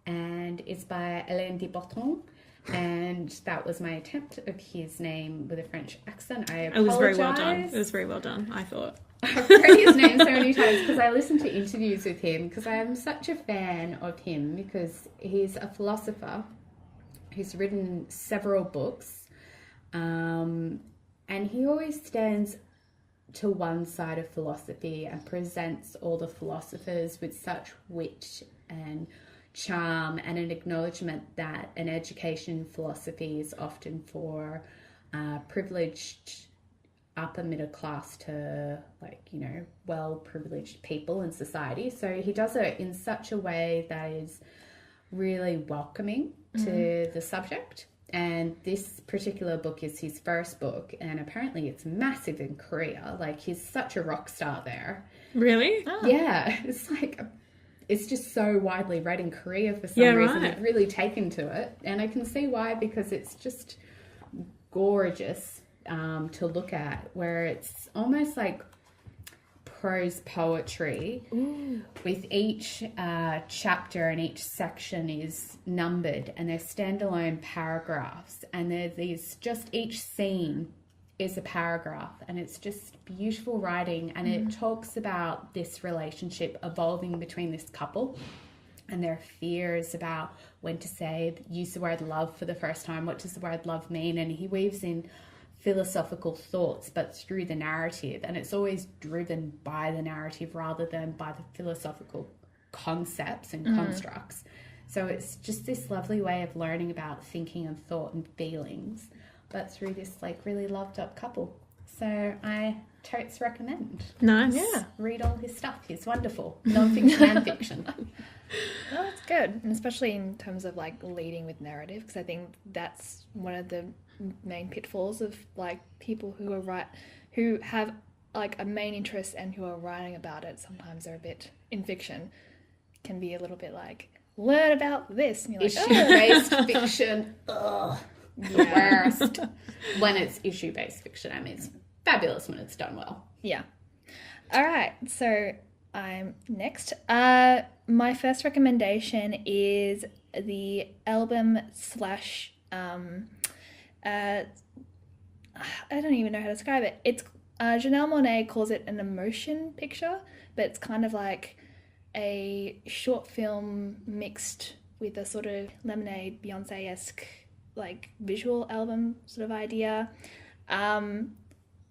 Speaker 1: and it's by Alain de Botton, and that was my attempt of his name with a French accent. I apologize.
Speaker 2: It was very well done. It was very well done, I thought.
Speaker 1: I've heard his name so many times because I listened to interviews with him, because I am such a fan of him, because he's a philosopher who's written several books, and he always stands to one side of philosophy and presents all the philosophers with such wit and charm, and an acknowledgement that an education in philosophy is often for privileged upper middle class to, like, you know, well privileged people in society. So he does it in such a way that is really welcoming to the subject. And this particular book is his first book, and apparently it's massive in Korea. Like, he's such a rock star there.
Speaker 2: Really?
Speaker 3: Oh.
Speaker 1: Yeah, it's like, it's just so widely read in Korea for some reason.
Speaker 2: Right.
Speaker 1: They've really taken to it, and I can see why, because it's just gorgeous to look at, where it's almost like prose poetry.
Speaker 2: Ooh.
Speaker 1: With each chapter and each section is numbered, and they're standalone paragraphs, and they're these, just each scene is a paragraph, and it's just beautiful writing, and it talks about this relationship evolving between this couple and their fears about when to use the word love for the first time. What does the word love mean? And he weaves in philosophical thoughts, but through the narrative, and it's always driven by the narrative rather than by the philosophical concepts and constructs. So it's just this lovely way of learning about thinking and thought and feelings, but through this like really loved up couple. So I totes recommend.
Speaker 2: Nice.
Speaker 3: Yeah.
Speaker 1: Read all his stuff. He's wonderful. Non-fiction and fiction.
Speaker 3: No, it's good, and especially in terms of like leading with narrative, because I think that's one of the main pitfalls of like people who have like a main interest and who are writing about it. Sometimes they're a bit in fiction, can be a little bit like, learn about this, and you're like,
Speaker 1: Issue-based fiction. Ugh. Worst. When it's issue-based fiction, I mean, it's fabulous when it's done well.
Speaker 3: Yeah. All right, so I'm next. My first recommendation is the album slash I don't even know how to describe it. It's Janelle Monáe calls it an emotion picture, but it's kind of like a short film mixed with a sort of Lemonade, Beyonce-esque like visual album sort of idea. Oh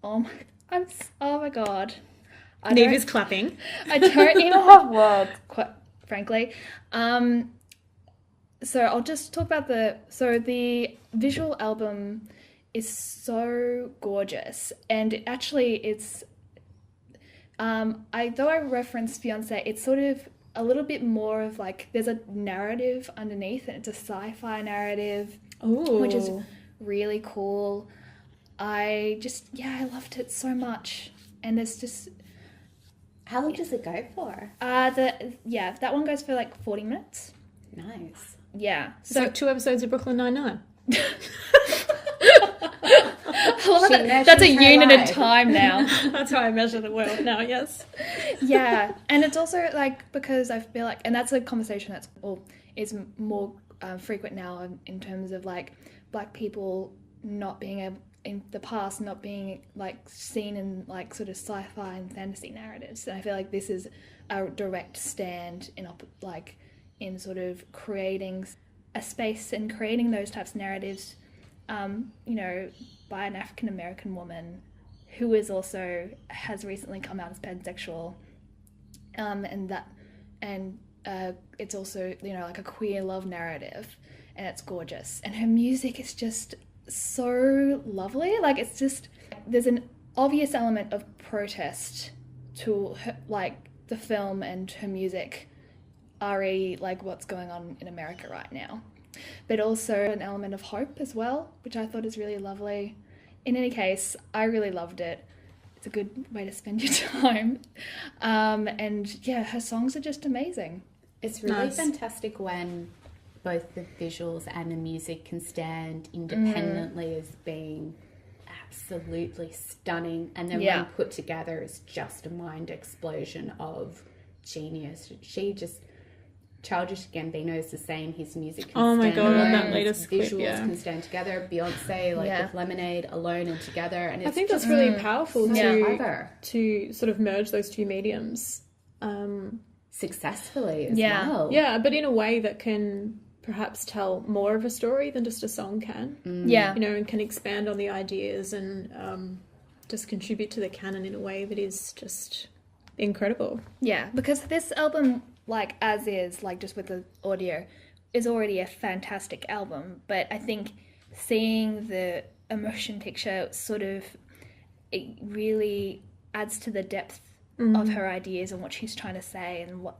Speaker 3: my god.
Speaker 2: Neve is clapping.
Speaker 3: I don't even have words, quite frankly. So I'll just talk about the visual album is so gorgeous, and it's though I referenced Beyonce, it's sort of a little bit more of like there's a narrative underneath, and it's a sci-fi narrative.
Speaker 2: Ooh.
Speaker 3: Which is really cool. I loved it so much, and it's just.
Speaker 1: How long does it go for?
Speaker 3: That one goes for like 40 minutes.
Speaker 1: Nice.
Speaker 3: Yeah.
Speaker 2: It's like 2 episodes of Brooklyn Nine-Nine.
Speaker 3: That's a unit of time now.
Speaker 2: That's how I measure the world now, yes.
Speaker 3: Yeah. And it's also like, because I feel like, and that's a conversation is more frequent now in terms of like Black people not being able, in the past, not being like seen in like sort of sci-fi and fantasy narratives. And I feel like this is a direct stand in sort of creating a space and creating those types of narratives, by an African American woman who has recently come out as pansexual, and it's also like a queer love narrative, and it's gorgeous, and her music is just so lovely. Like, it's just, there's an obvious element of protest to her, like the film and her music, like what's going on in America right now, but also an element of hope as well, which I thought is really lovely. In any case, I really loved it. It's a good way to spend your time. And yeah, her songs are just amazing.
Speaker 1: It's really fantastic when both the visuals and the music can stand independently as being absolutely stunning, and then when put together is just a mind explosion of genius. Childish Gambino is the same. His music can stand alone.
Speaker 2: That latest
Speaker 1: visuals
Speaker 2: clip,
Speaker 1: can stand together. Beyonce, with Lemonade, alone and together. And
Speaker 2: I think that's really powerful to sort of merge those two mediums
Speaker 1: successfully as well.
Speaker 2: Yeah, but in a way that can perhaps tell more of a story than just a song can.
Speaker 3: Yeah.
Speaker 2: And can expand on the ideas and just contribute to the canon in a way that is just incredible.
Speaker 3: Yeah, because this album, like as is, like just with the audio, is already a fantastic album. But I think seeing the emotion picture it really adds to the depth of her ideas and what she's trying to say, and what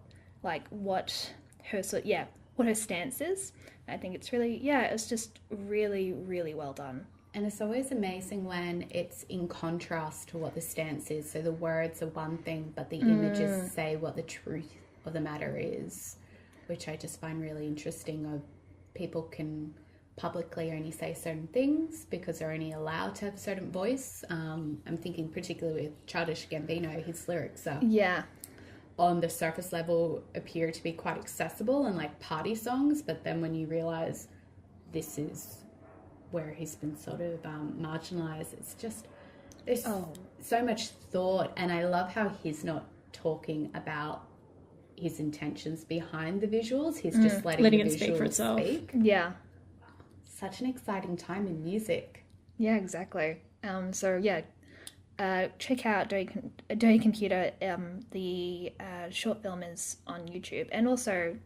Speaker 3: her stance is. I think it's really, it's just really, really well done.
Speaker 1: And it's always amazing when it's in contrast to what the stance is. So the words are one thing, but the images say what the truth of the matter is, which I just find really interesting. Of people can publicly only say certain things because they're only allowed to have a certain voice. I'm thinking particularly with Childish Gambino, his lyrics are on the surface level appear to be quite accessible and like party songs, but then when you realise this is where he's been sort of marginalised, it's just, there's so much thought, and I love how he's not talking about his intentions behind the visuals. He's just letting the
Speaker 2: it speak for itself.
Speaker 1: Speak.
Speaker 3: Yeah.
Speaker 1: Such an exciting time in music.
Speaker 3: Yeah, exactly. Check out Dirty Computer. The short film is on YouTube, and also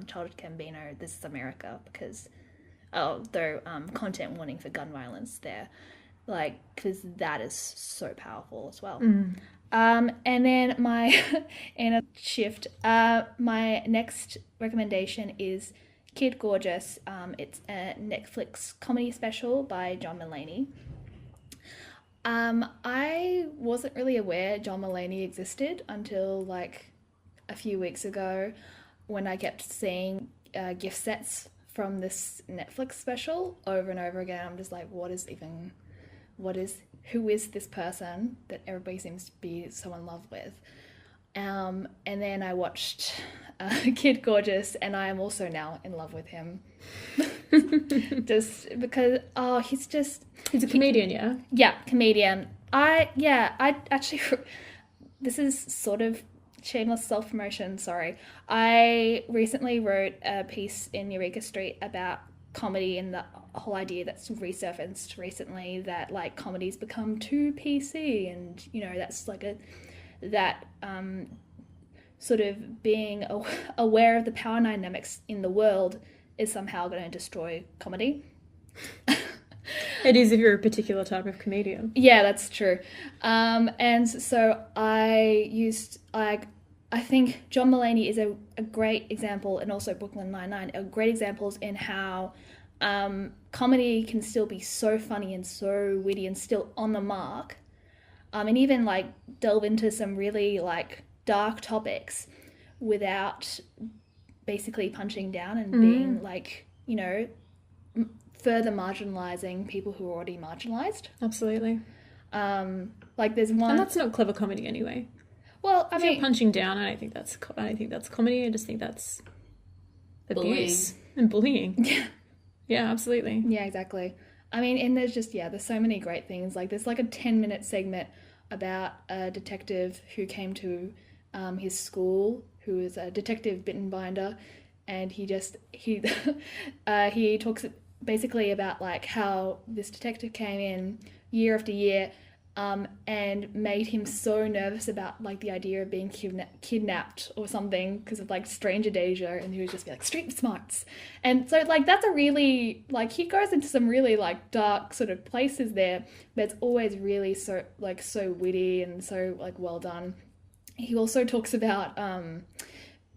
Speaker 3: Childish Gambino, This Is America, because content warning for gun violence there. like, because that is so powerful as well. And then in a shift, my next recommendation is Kid Gorgeous. It's a Netflix comedy special by John Mulaney. I wasn't really aware John Mulaney existed until like a few weeks ago when I kept seeing gift sets from this Netflix special over and over again. I'm just like, who is this person that everybody seems to be so in love with? And then I watched Kid Gorgeous, and I am also now in love with him. Just because,
Speaker 2: he's a comedian, yeah?
Speaker 3: Yeah, comedian. I actually, this is sort of shameless self-promotion, sorry. I recently wrote a piece in Eureka Street about comedy and the whole idea that's resurfaced recently that like comedy's become too PC, and you know that's like sort of being aware of the power dynamics in the world is somehow going to destroy comedy.
Speaker 2: It is if you're a particular type of comedian.
Speaker 3: Yeah, that's true. And so I think John Mulaney is a great example, and also Brooklyn Nine-Nine are great examples in how comedy can still be so funny and so witty and still on the mark, and even like delve into some really like dark topics without basically punching down and being like, you know, further marginalizing people who are already marginalized.
Speaker 2: Absolutely.
Speaker 3: Like there's one,
Speaker 2: and that's not clever comedy anyway.
Speaker 3: Well,
Speaker 2: if you're punching down, I don't think that's comedy. I just think that's abuse and bullying.
Speaker 3: Yeah.
Speaker 2: Yeah, absolutely.
Speaker 3: Yeah, exactly. I mean, and there's so many great things. Like there's like a 10-minute segment about a detective who came to his school, who is a detective Bittenbinder, and he talks basically about like how this detective came in year after year and made him so nervous about like the idea of being kidnapped or something because of like stranger danger, and he would just be like street smarts. And so like that's a really like he goes into some really like dark sort of places there, but it's always really so witty and so like well done. He also talks about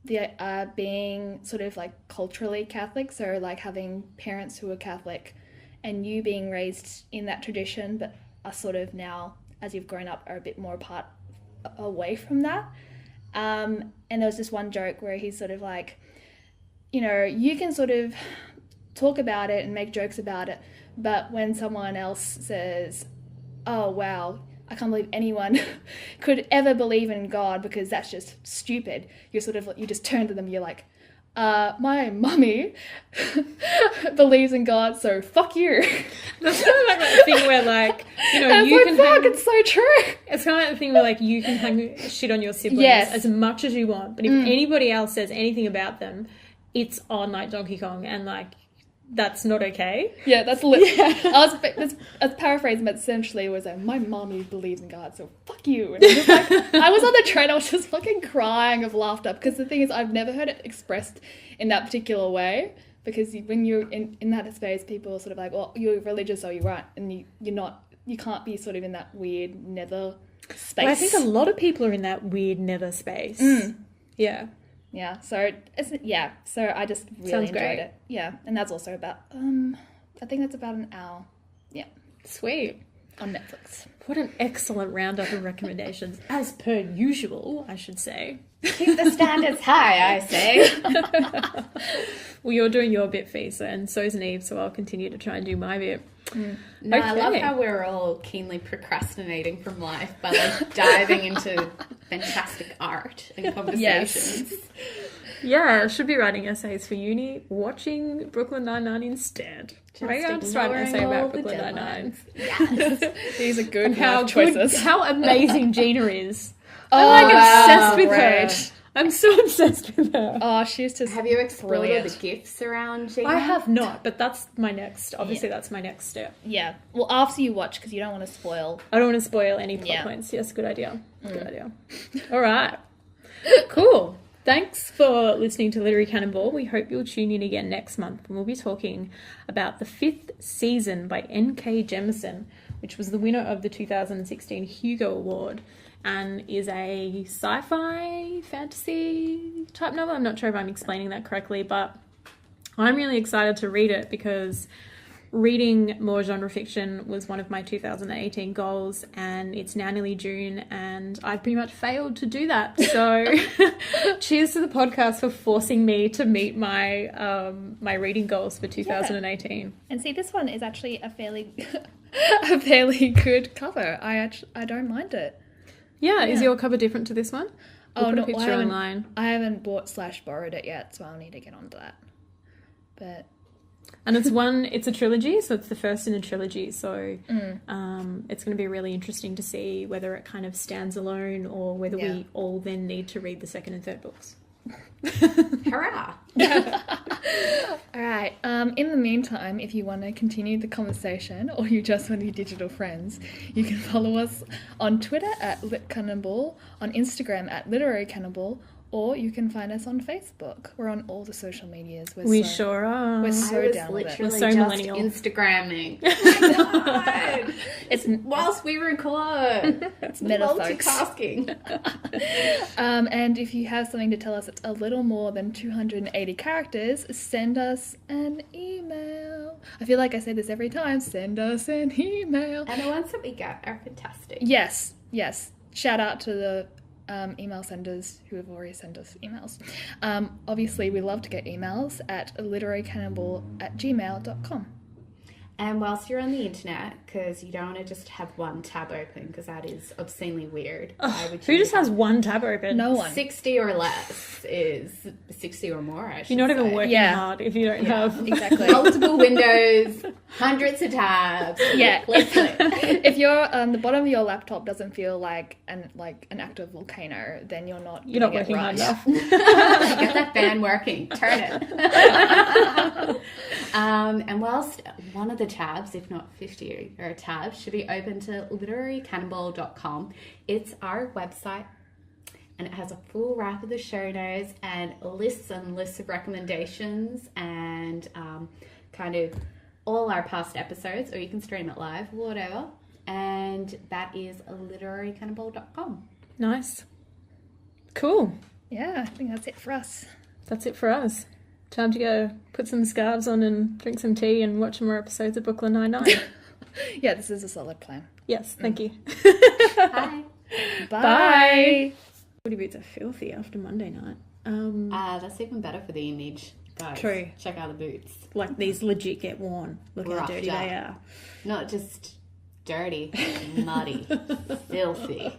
Speaker 3: the being sort of like culturally Catholic, so like having parents who are Catholic and you being raised in that tradition but are sort of now, as you've grown up, are a bit more away from that. And there was this one joke where he's sort of like, you know, you can sort of talk about it and make jokes about it, but when someone else says, oh wow, I can't believe anyone could ever believe in God because that's just stupid, you just turn to them, you're like, my mummy believes in God, so fuck you.
Speaker 2: That's kind of like that thing where like, you know, you can
Speaker 3: fuck, it's so true.
Speaker 2: It's kind of like the thing where like you can hang shit on your siblings as much as you want, but if anybody else says anything about them, it's on like Donkey Kong, and like that's not okay.
Speaker 3: Yeah, that's I was paraphrasing, but essentially it was like, my mommy believes in God, so fuck you. And I was like, I was on the train, I was just fucking crying of laughter, because the thing is, I've never heard it expressed in that particular way, because when you're in that space, people are sort of like, well, you're religious or you're right, and you're not, you can't be sort of in that weird nether space.
Speaker 2: Well, I think a lot of people are in that weird nether space. Yeah.
Speaker 3: Yeah, so I just really enjoyed it. Yeah, and that's also about, I think that's about an hour. Yeah.
Speaker 2: Sweet.
Speaker 3: On Netflix.
Speaker 2: What an excellent roundup of recommendations, as per usual, I should say.
Speaker 1: Keep the standards high, I say.
Speaker 2: Well, you're doing your bit, Fisa, and so's Neve, so I'll continue to try and do my bit.
Speaker 1: No, okay. I love how we're all keenly procrastinating from life by like diving into fantastic art and conversations.
Speaker 2: Yeah, I should be writing essays for uni, watching Brooklyn Nine-Nine instead. Maybe I'll just write an essay about Brooklyn Nine-Nine.
Speaker 3: Yes. These are good choices.
Speaker 2: How amazing Gina is. I'm obsessed with her. I'm so obsessed with her.
Speaker 3: Oh, she's just
Speaker 1: Have you explored
Speaker 3: brilliant.
Speaker 1: all the gifts around Gina?
Speaker 2: I have not, but that's my next, obviously that's my next step.
Speaker 3: Yeah. Well, after you watch, because you don't want to spoil.
Speaker 2: I don't want to spoil any plot points. Yes, good idea. Good idea. All right. Cool. Thanks for listening to Literary Cannonball. We hope you'll tune in again next month when we'll be talking about The Fifth Season by N.K. Jemisin, which was the winner of the 2016 Hugo Award and is a sci-fi fantasy type novel. I'm not sure if I'm explaining that correctly, but I'm really excited to read it because reading more genre fiction was one of my 2018 goals, and it's now nearly June and I've pretty much failed to do that. So cheers to the podcast for forcing me to meet my my reading goals for 2018.
Speaker 3: Yeah. And see, this one is actually a fairly good cover. I don't mind it.
Speaker 2: Yeah, is your cover different to this one? We'll put a picture online.
Speaker 3: I haven't bought/borrowed it yet, so I'll need to get onto that. But
Speaker 2: and it's a trilogy, so it's the first in a trilogy, so it's going to be really interesting to see whether it kind of stands alone or whether we all then need to read the second and third books.
Speaker 1: Hurrah!
Speaker 3: All right. In the meantime, if you want to continue the conversation or you just want your digital friends, you can follow us on Twitter at LitCannibal, on Instagram at Literary Cannibal, or you can find us on Facebook. We're on all the social medias.
Speaker 2: We sure are.
Speaker 3: We're so down with it.
Speaker 1: We're
Speaker 2: so
Speaker 1: just
Speaker 2: millennial.
Speaker 1: Instagramming. Oh my God.
Speaker 3: It's
Speaker 1: whilst we record.
Speaker 3: It's meta
Speaker 1: multitasking.
Speaker 3: And if you have something to tell us that's a little more than 280 characters, send us an email. I feel like I say this every time. Send us an email.
Speaker 1: And the ones that we get are fantastic.
Speaker 3: Yes. Shout out to the email senders who have already sent us emails. Obviously, we love to get emails at literarycannibal@gmail.com.
Speaker 1: And whilst you're on the internet, because you don't want to just have one tab open, because that is obscenely weird.
Speaker 2: Who just has one tab open?
Speaker 3: No one.
Speaker 1: 60 or less is 60 or more, I should
Speaker 2: You're not
Speaker 1: say.
Speaker 2: even working hard if you don't have...
Speaker 3: Exactly.
Speaker 1: Multiple windows, hundreds of tabs.
Speaker 3: Yeah.
Speaker 1: Click.
Speaker 3: If the bottom of your laptop doesn't feel like an active volcano, then you're not
Speaker 2: working hard enough.
Speaker 1: Get that fan working. Turn it. And whilst one of the tabs, if not 50 or tabs, should be open to literarycannibal.com. It's our website, and it has a full wrap of the show notes and lists of recommendations and kind of all our past episodes, or you can stream it live, whatever. And that is literarycannibal.com.
Speaker 2: Nice. Cool.
Speaker 3: Yeah, I think that's it for us.
Speaker 2: That's it for us. Time to go put some scarves on and drink some tea and watch some more episodes of Brooklyn Nine-Nine.
Speaker 3: Yeah, this is a solid plan.
Speaker 2: Yes, thank you.
Speaker 1: Bye.
Speaker 3: Bye.
Speaker 2: Booty boots are filthy after Monday night.
Speaker 1: That's even better for the image. Guys,
Speaker 2: True.
Speaker 1: Check out the boots.
Speaker 2: Like, these legit get worn. Look how dirty they are.
Speaker 1: Not just dirty, muddy, filthy.